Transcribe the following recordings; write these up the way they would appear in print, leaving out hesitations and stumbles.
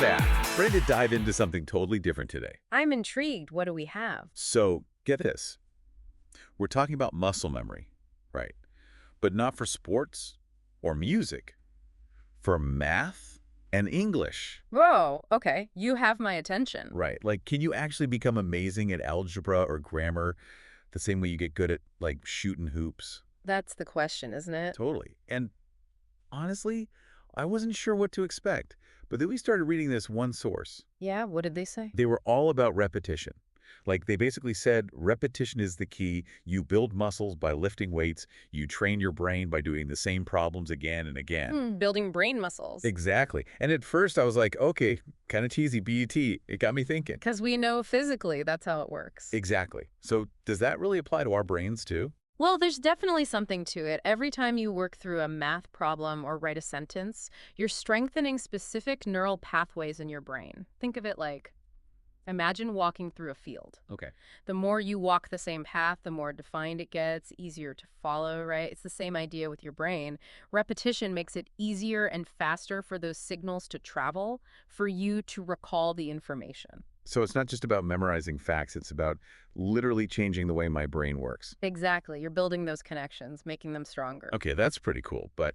back. Ready to dive into something totally different today. I'm intrigued. What do we have? So, get this. We're talking about muscle memory, right? But not for sports or music. For math and English. Whoa, okay. You have my attention. Right. Like, can you actually become amazing at algebra or grammar the same way you get good at, like, shooting hoops? That's the question, isn't it? Totally. And honestly, I wasn't sure what to expect. But then we started reading this one source. Yeah, what did they say? They were all about repetition. Like, they basically said repetition is the key. You build muscles by lifting weights. You train your brain by doing the same problems again and again. Building brain muscles. Exactly. And at first I was like, okay, kind of cheesy, BET. It got me thinking. Because we know physically that's how it works. Exactly. So does that really apply to our brains too? Well, there's definitely something to it. Every time you work through a math problem or write a sentence, you're strengthening specific neural pathways in your brain. Think of it like, imagine walking through a field. Okay. The more you walk the same path, the more defined it gets, easier to follow, right? It's the same idea with your brain. Repetition makes it easier and faster for those signals to travel, for you to recall the information. So it's not just about memorizing facts. It's about literally changing the way my brain works. Exactly. You're building those connections, making them stronger. Okay, that's pretty cool. But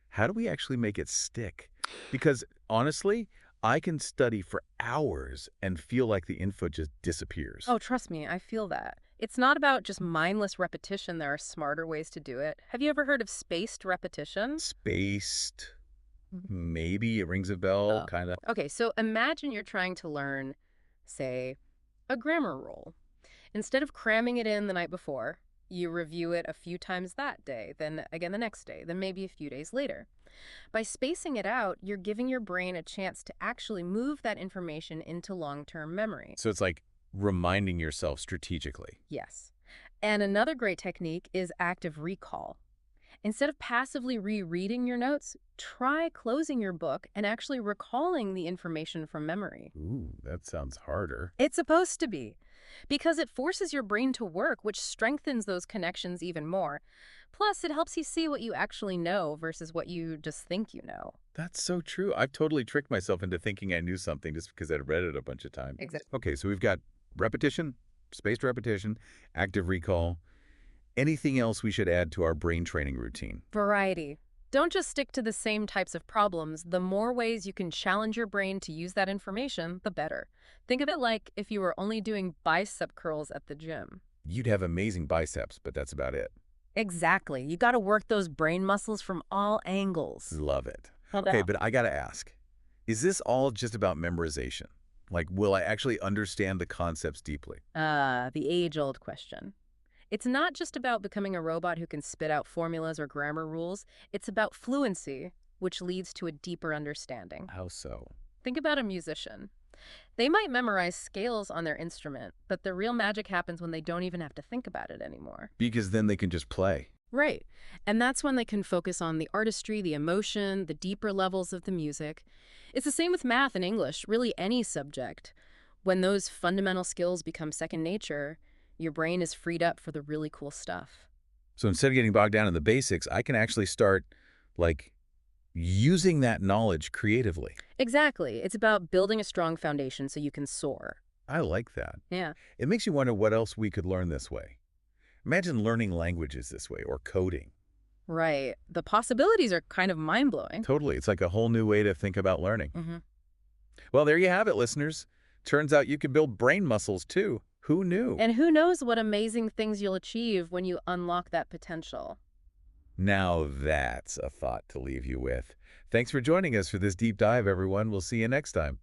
how do we actually make it stick? Because honestly, I can study for hours and feel like the info just disappears. Oh, trust me, I feel that. It's not about just mindless repetition. There are smarter ways to do it. Have you ever heard of spaced repetition? Spaced? Maybe it rings a bell, kind of. Okay, so imagine you're trying to learn, say, a grammar rule. Instead of cramming it in the night before, you review it a few times that day, then again the next day, then maybe a few days later. By spacing it out, you're giving your brain a chance to actually move that information into long-term memory. So it's like reminding yourself strategically. Yes. And another great technique is active recall. Instead of passively rereading your notes, try closing your book and actually recalling the information from memory. Ooh, that sounds harder. It's supposed to be, because it forces your brain to work, which strengthens those connections even more. Plus, it helps you see what you actually know versus what you just think you know. That's so true. I've totally tricked myself into thinking I knew something just because I'd read it a bunch of times. Exactly. Okay, so we've got repetition, spaced repetition, active recall. Anything else we should add to our brain training routine? Variety. Don't just stick to the same types of problems. The more ways you can challenge your brain to use that information, the better. Think of it like if you were only doing bicep curls at the gym. You'd have amazing biceps, but that's about it. Exactly. You got to work those brain muscles from all angles. Love it. How Okay, about- but I gotta ask, is this all just about memorization? Like, will I actually understand the concepts deeply? The age-old question. It's not just about becoming a robot who can spit out formulas or grammar rules. It's about fluency, which leads to a deeper understanding. How so? Think about a musician. They might memorize scales on their instrument, but the real magic happens when they don't even have to think about it anymore. Because then they can just play. Right. And that's when they can focus on the artistry, the emotion, the deeper levels of the music. It's the same with math and English, really any subject. When those fundamental skills become second nature, your brain is freed up for the really cool stuff. So instead of getting bogged down in the basics, I can actually start, like, using that knowledge creatively. Exactly. It's about building a strong foundation so you can soar. I like that. Yeah. It makes you wonder what else we could learn this way. Imagine learning languages this way, or coding. Right. The possibilities are kind of mind-blowing. Totally. It's like a whole new way to think about learning. Mm-hmm. Well, there you have it, listeners. Turns out you can build brain muscles, too. Who knew? And who knows what amazing things you'll achieve when you unlock that potential. Now that's a thought to leave you with. Thanks for joining us for this deep dive, everyone. We'll see you next time.